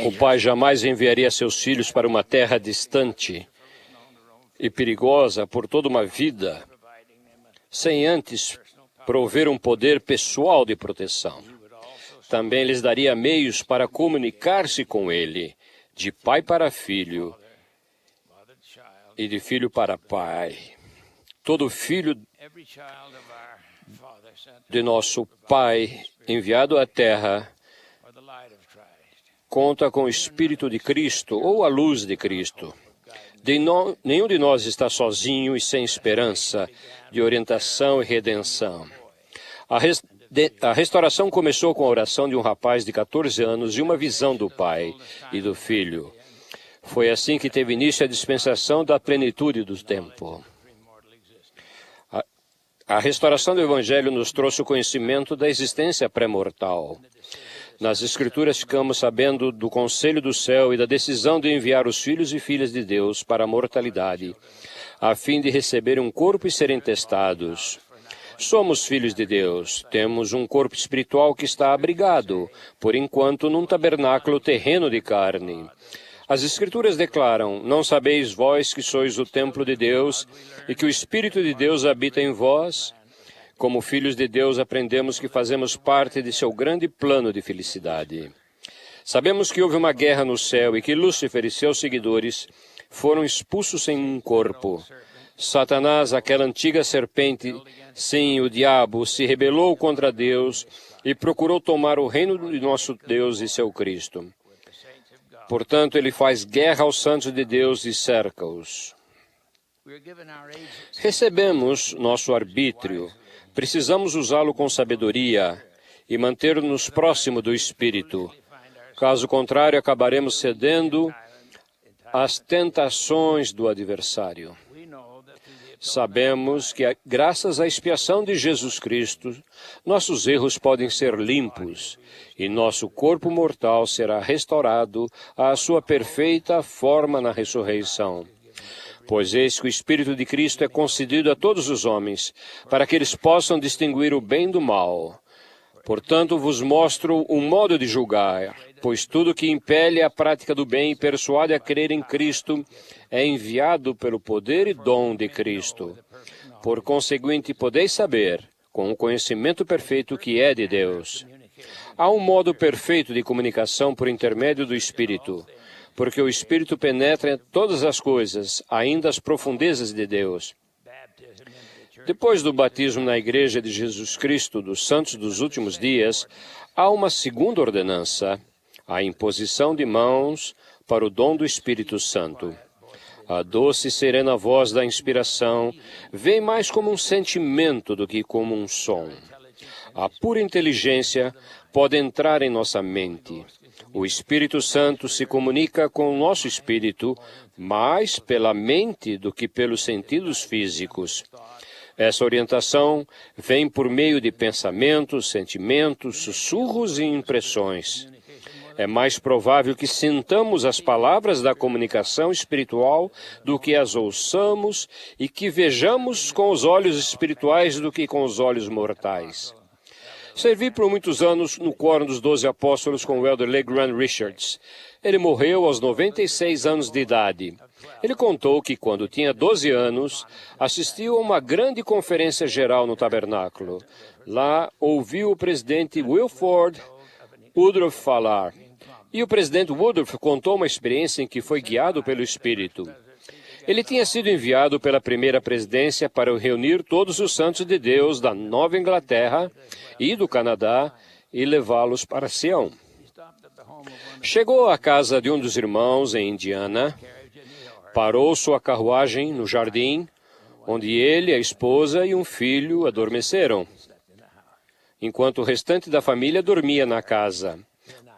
O pai jamais enviaria seus filhos para uma terra distante e perigosa por toda uma vida, sem antes prover um poder pessoal de proteção. Também lhes daria meios para comunicar-se com ele, de pai para filho e de filho para pai. Todo filho de nosso Pai enviado à Terra conta com o Espírito de Cristo ou a luz de Cristo. Nenhum de nós está sozinho e sem esperança de orientação e redenção. A restauração começou com a oração de um rapaz de 14 anos e uma visão do Pai e do Filho. Foi assim que teve início a dispensação da plenitude do tempo. A restauração do Evangelho nos trouxe o conhecimento da existência pré-mortal. Nas Escrituras ficamos sabendo do conselho do céu e da decisão de enviar os filhos e filhas de Deus para a mortalidade, a fim de receber um corpo e serem testados. Somos filhos de Deus, temos um corpo espiritual que está abrigado, por enquanto, num tabernáculo terreno de carne. As Escrituras declaram: não sabeis vós que sois o templo de Deus e que o Espírito de Deus habita em vós? Como filhos de Deus, aprendemos que fazemos parte de seu grande plano de felicidade. Sabemos que houve uma guerra no céu e que Lúcifer e seus seguidores foram expulsos em um corpo. Satanás, aquela antiga serpente, sim, o diabo, se rebelou contra Deus e procurou tomar o reino de nosso Deus e seu Cristo. Portanto, ele faz guerra aos santos de Deus e cerca-os. Recebemos nosso arbítrio. Precisamos usá-lo com sabedoria e manter-nos próximo do Espírito. Caso contrário, acabaremos cedendo às tentações do adversário. Sabemos que, graças à expiação de Jesus Cristo, nossos erros podem ser limpos e nosso corpo mortal será restaurado à sua perfeita forma na ressurreição. Pois eis que o Espírito de Cristo é concedido a todos os homens, para que eles possam distinguir o bem do mal. Portanto, vos mostro um modo de julgar, pois tudo que impele a prática do bem e persuade a crer em Cristo é enviado pelo poder e dom de Cristo. Por conseguinte, podeis saber, com o conhecimento perfeito que é de Deus. Há um modo perfeito de comunicação por intermédio do Espírito, porque o Espírito penetra em todas as coisas, ainda as profundezas de Deus. Depois do batismo na Igreja de Jesus Cristo dos Santos dos Últimos Dias, há uma segunda ordenança, a imposição de mãos para o dom do Espírito Santo. A doce e serena voz da inspiração vem mais como um sentimento do que como um som. A pura inteligência pode entrar em nossa mente. O Espírito Santo se comunica com o nosso espírito mais pela mente do que pelos sentidos físicos. Essa orientação vem por meio de pensamentos, sentimentos, sussurros e impressões. É mais provável que sintamos as palavras da comunicação espiritual do que as ouçamos e que vejamos com os olhos espirituais do que com os olhos mortais. Servi por muitos anos no Quórum dos 12 Apóstolos com o elder LeGrand Richards. Ele morreu aos 96 anos de idade. Ele contou que, quando tinha 12 anos, assistiu a uma grande conferência geral no tabernáculo. Lá, ouviu o presidente Wilford Woodruff falar. E o presidente Woodruff contou uma experiência em que foi guiado pelo Espírito. Ele tinha sido enviado pela primeira presidência para reunir todos os santos de Deus da Nova Inglaterra e do Canadá e levá-los para Sião. Chegou à casa de um dos irmãos em Indiana, parou sua carruagem no jardim, onde ele, a esposa e um filho adormeceram, enquanto o restante da família dormia na casa.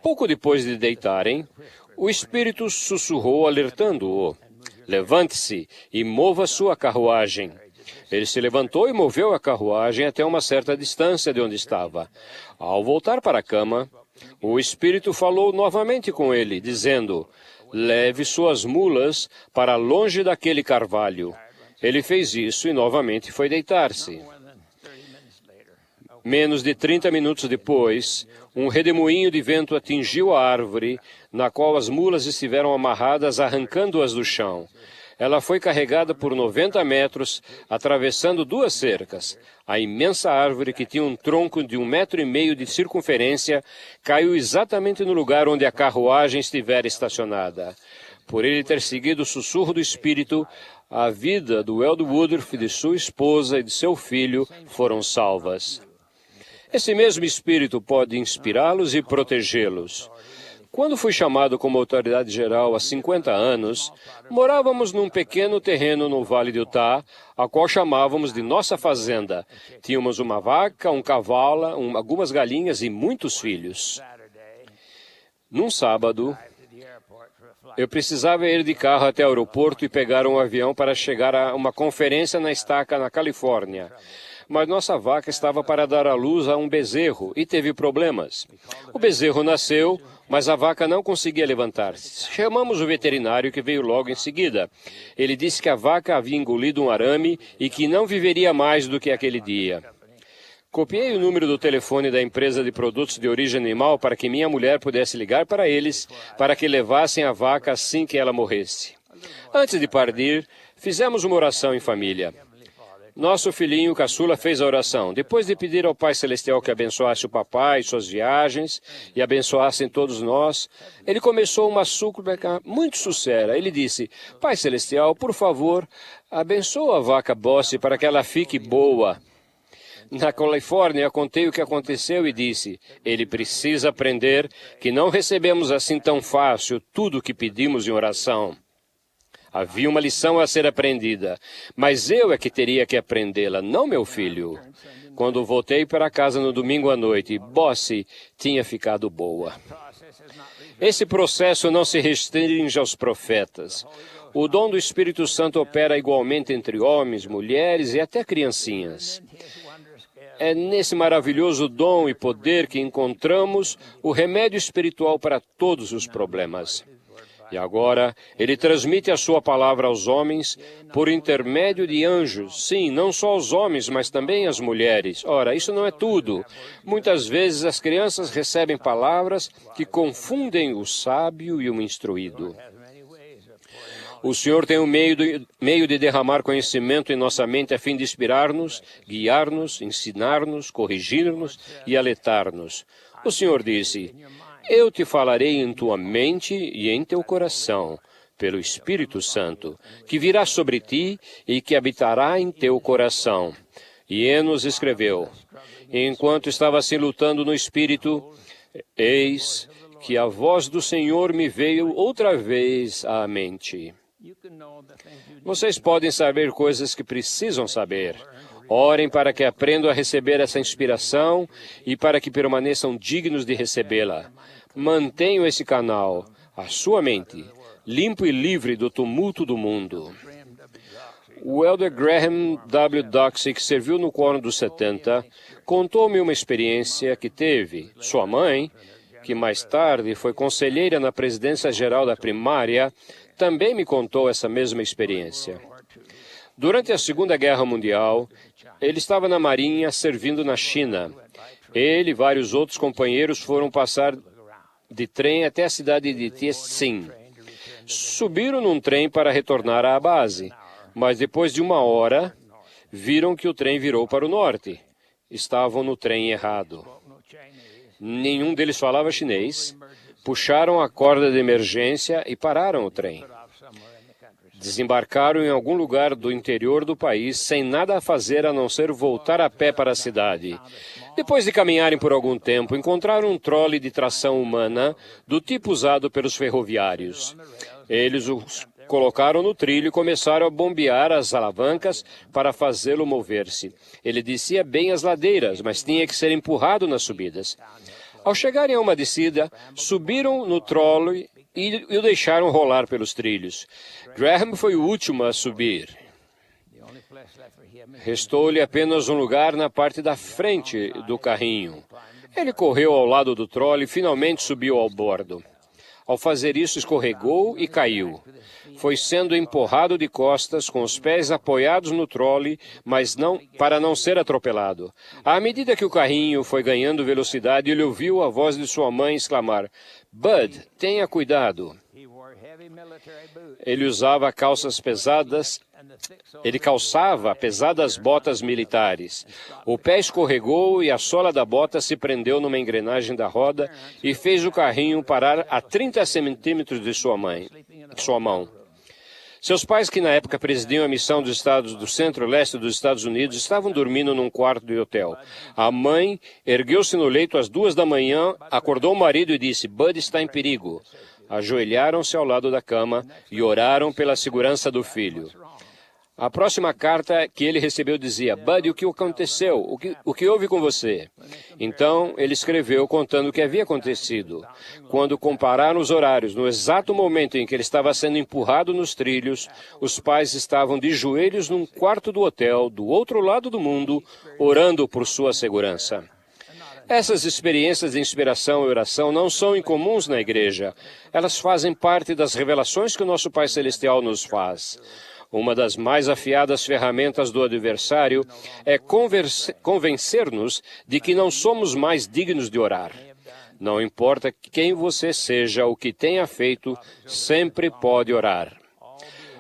Pouco depois de deitarem, o Espírito sussurrou alertando-o: levante-se e mova sua carruagem. Ele se levantou e moveu a carruagem até uma certa distância de onde estava. Ao voltar para a cama, o Espírito falou novamente com ele, dizendo: leve suas mulas para longe daquele carvalho. Ele fez isso e novamente foi deitar-se. Menos de 30 minutos depois, um redemoinho de vento atingiu a árvore, na qual as mulas estiveram amarradas, arrancando-as do chão. Ela foi carregada por 90 metros, atravessando 2 cercas. A imensa árvore, que tinha um tronco de 1,5 metro de circunferência, caiu exatamente no lugar onde a carruagem estivera estacionada. Por ele ter seguido o sussurro do Espírito, a vida do Eld Woodruff, de sua esposa e de seu filho foram salvas. Esse mesmo Espírito pode inspirá-los e protegê-los. Quando fui chamado como autoridade geral há 50 anos, morávamos num pequeno terreno no Vale de Utah, a qual chamávamos de nossa fazenda. Tínhamos uma vaca, um cavalo, algumas galinhas e muitos filhos. Num sábado, eu precisava ir de carro até o aeroporto e pegar um avião para chegar a uma conferência na estaca na Califórnia. Mas nossa vaca estava para dar à luz a um bezerro e teve problemas. O bezerro nasceu, mas a vaca não conseguia levantar-se. Chamamos o veterinário, que veio logo em seguida. Ele disse que a vaca havia engolido um arame e que não viveria mais do que aquele dia. Copiei o número do telefone da empresa de produtos de origem animal para que minha mulher pudesse ligar para eles, para que levassem a vaca assim que ela morresse. Antes de partir, fizemos uma oração em família. Nosso filhinho caçula fez a oração. Depois de pedir ao Pai Celestial que abençoasse o papai, suas viagens, e abençoassem todos nós, ele começou uma súplica muito sincera. Ele disse: Pai Celestial, por favor, abençoa a vaca Bosse para que ela fique boa. Na Califórnia, contei o que aconteceu e disse: ele precisa aprender que não recebemos assim tão fácil tudo o que pedimos em oração. Havia uma lição a ser aprendida, mas eu é que teria que aprendê-la, não meu filho. Quando voltei para casa no domingo à noite, Bosse tinha ficado boa. Esse processo não se restringe aos profetas. O dom do Espírito Santo opera igualmente entre homens, mulheres e até criancinhas. É nesse maravilhoso dom e poder que encontramos o remédio espiritual para todos os problemas. E agora, ele transmite a sua palavra aos homens por intermédio de anjos. Sim, não só aos homens, mas também às mulheres. Ora, isso não é tudo. Muitas vezes as crianças recebem palavras que confundem o sábio e o instruído. O Senhor tem um meio de derramar conhecimento em nossa mente a fim de inspirar-nos, guiar-nos, ensinar-nos, corrigir-nos e alertar-nos. O Senhor disse: eu te falarei em tua mente e em teu coração, pelo Espírito Santo, que virá sobre ti e que habitará em teu coração. E Enos escreveu: enquanto estava assim lutando no Espírito, eis que a voz do Senhor me veio outra vez à mente. Vocês podem saber coisas que precisam saber. Orem para que aprendam a receber essa inspiração e para que permaneçam dignos de recebê-la. Mantenham esse canal, a sua mente, limpo e livre do tumulto do mundo. O elder Graham W. Doxey, que serviu no Quórum dos 70, contou-me uma experiência que teve. Sua mãe, que mais tarde foi conselheira na presidência geral da primária, também me contou essa mesma experiência. Durante a Segunda Guerra Mundial, ele estava na Marinha servindo na China. Ele e vários outros companheiros foram passar de trem até a cidade de Tientsin. Subiram num trem para retornar à base, mas depois de 1 hora, viram que o trem virou para o norte. Estavam no trem errado. Nenhum deles falava chinês. Puxaram a corda de emergência e pararam o trem. Desembarcaram em algum lugar do interior do país sem nada a fazer a não ser voltar a pé para a cidade. Depois de caminharem por algum tempo, encontraram um trole de tração humana do tipo usado pelos ferroviários. Eles o colocaram no trilho e começaram a bombear as alavancas para fazê-lo mover-se. Ele descia bem as ladeiras, mas tinha que ser empurrado nas subidas. Ao chegarem a uma descida, subiram no trole e o deixaram rolar pelos trilhos. Graham foi o último a subir. Restou-lhe apenas um lugar na parte da frente do carrinho. Ele correu ao lado do trole e finalmente subiu ao bordo. Ao fazer isso, escorregou e caiu. Foi sendo empurrado de costas, com os pés apoiados no trole, mas para não ser atropelado. À medida que o carrinho foi ganhando velocidade, ele ouviu a voz de sua mãe exclamar: "Bud, tenha cuidado." Ele calçava pesadas botas militares. O pé escorregou e a sola da bota se prendeu numa engrenagem da roda e fez o carrinho parar a 30 centímetros de sua mão. Seus pais, que na época presidiam a missão dos estados do centro-leste dos Estados Unidos, estavam dormindo num quarto de hotel. A mãe ergueu-se no leito às 2 da manhã, acordou o marido e disse: "Bud está em perigo." Ajoelharam-se ao lado da cama e oraram pela segurança do filho. A próxima carta que ele recebeu dizia: "Bud, o que aconteceu? O que houve com você?" Então, ele escreveu contando o que havia acontecido. Quando compararam os horários, no exato momento em que ele estava sendo empurrado nos trilhos, os pais estavam de joelhos num quarto do hotel, do outro lado do mundo, orando por sua segurança. Essas experiências de inspiração e oração não são incomuns na igreja. Elas fazem parte das revelações que o nosso Pai Celestial nos faz. Uma das mais afiadas ferramentas do adversário é convencer-nos de que não somos mais dignos de orar. Não importa quem você seja, o que tenha feito, sempre pode orar.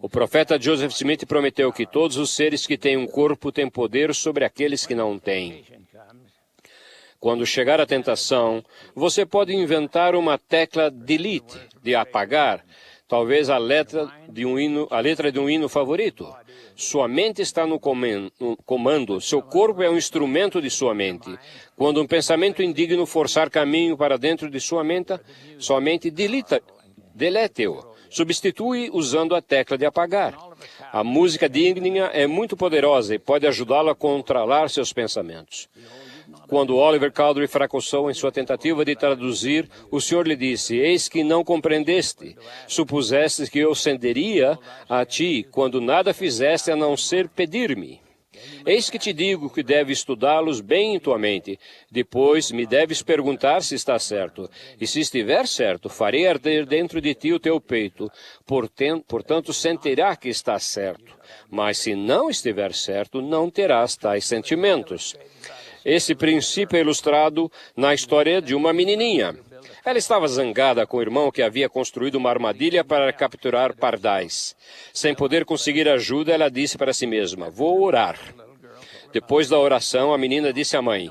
O profeta Joseph Smith prometeu que todos os seres que têm um corpo têm poder sobre aqueles que não têm. Quando chegar a tentação, você pode inventar uma tecla delete, de apagar, talvez a letra de um hino favorito. Sua mente está no comando, seu corpo é um instrumento de sua mente. Quando um pensamento indigno forçar caminho para dentro de sua mente delete-o. Substitui usando a tecla de apagar. A música digna é muito poderosa e pode ajudá-lo a controlar seus pensamentos. Quando Oliver Cowdery fracassou em sua tentativa de traduzir, o Senhor lhe disse: "Eis que não compreendeste. Supuseste que eu cenderia a ti, quando nada fizeste a não ser pedir-me. Eis que te digo que deves estudá-los bem em tua mente. Depois me deves perguntar se está certo. E se estiver certo, farei arder dentro de ti o teu peito. Portanto, sentirá que está certo. Mas se não estiver certo, não terás tais sentimentos." Esse princípio é ilustrado na história de uma menininha. Ela estava zangada com o irmão que havia construído uma armadilha para capturar pardais. Sem poder conseguir ajuda, ela disse para si mesma: "Vou orar." Depois da oração, a menina disse à mãe: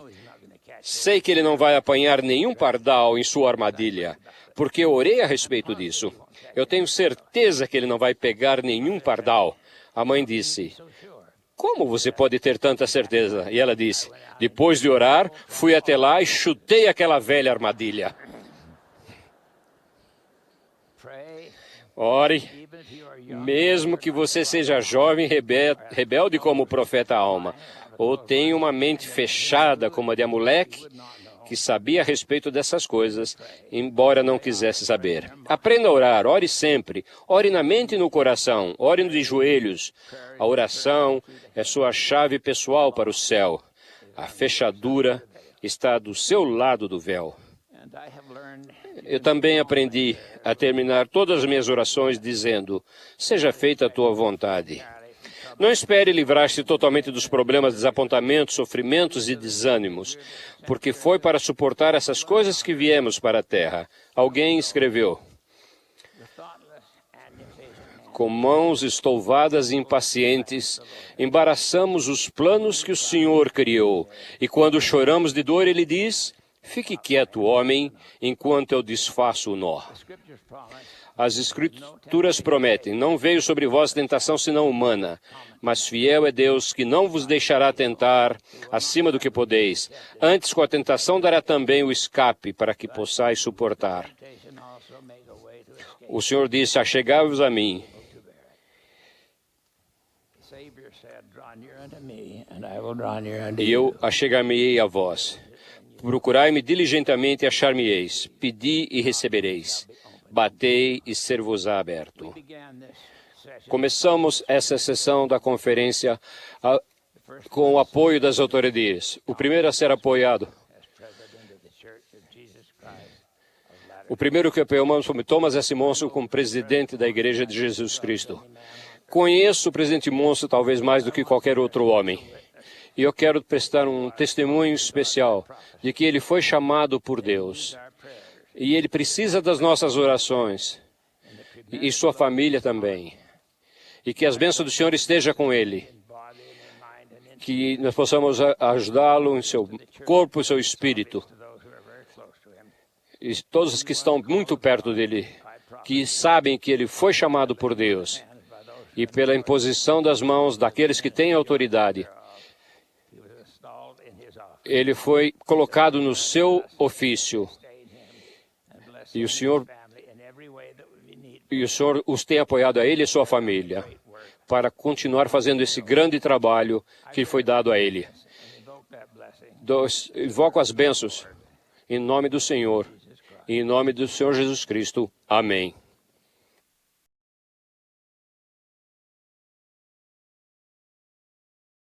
"Sei que ele não vai apanhar nenhum pardal em sua armadilha, porque eu orei a respeito disso. Eu tenho certeza que ele não vai pegar nenhum pardal." A mãe disse: "Como você pode ter tanta certeza?" E ela disse: "Depois de orar, fui até lá e chutei aquela velha armadilha." Ore, mesmo que você seja jovem rebelde como o profeta Alma, ou tenha uma mente fechada como a de Amaleque, que sabia a respeito dessas coisas, embora não quisesse saber. Aprenda a orar, ore sempre. Ore na mente e no coração, ore de joelhos. A oração é sua chave pessoal para o céu. A fechadura está do seu lado do véu. Eu também aprendi a terminar todas as minhas orações dizendo: "Seja feita a tua vontade." Não espere livrar-se totalmente dos problemas, desapontamentos, sofrimentos e desânimos, porque foi para suportar essas coisas que viemos para a Terra. Alguém escreveu: "Com mãos estouvadas e impacientes, embaraçamos os planos que o Senhor criou. E quando choramos de dor, Ele diz: fique quieto, homem, enquanto eu desfaço o nó." As Escrituras prometem: "Não veio sobre vós tentação senão humana, mas fiel é Deus que não vos deixará tentar acima do que podeis. Antes, com a tentação, dará também o escape para que possais suportar." O Senhor disse: "Achegai-vos a mim." "E eu achegar-me-ei a vós. Procurai-me diligentemente e achar-me-eis. Pedi e recebereis. Batei e ser-vos-á aberto." Começamos essa sessão da conferência com o apoio das autoridades. O primeiro a ser apoiado. O primeiro que apoiamos foi Thomas S. Monson como presidente da Igreja de Jesus Cristo. Conheço o presidente Monson talvez mais do que qualquer outro homem. E eu quero prestar um testemunho especial de que ele foi chamado por Deus. E ele precisa das nossas orações. E sua família também. E que as bênçãos do Senhor estejam com ele. Que nós possamos ajudá-lo em seu corpo e seu espírito. E todos os que estão muito perto dele, que sabem que ele foi chamado por Deus. E pela imposição das mãos daqueles que têm autoridade, ele foi colocado no seu ofício. E o Senhor os tem apoiado a ele e a sua família para continuar fazendo esse grande trabalho que foi dado a ele. Invoco as bênçãos em nome do Senhor, em nome do Senhor Jesus Cristo. Amém.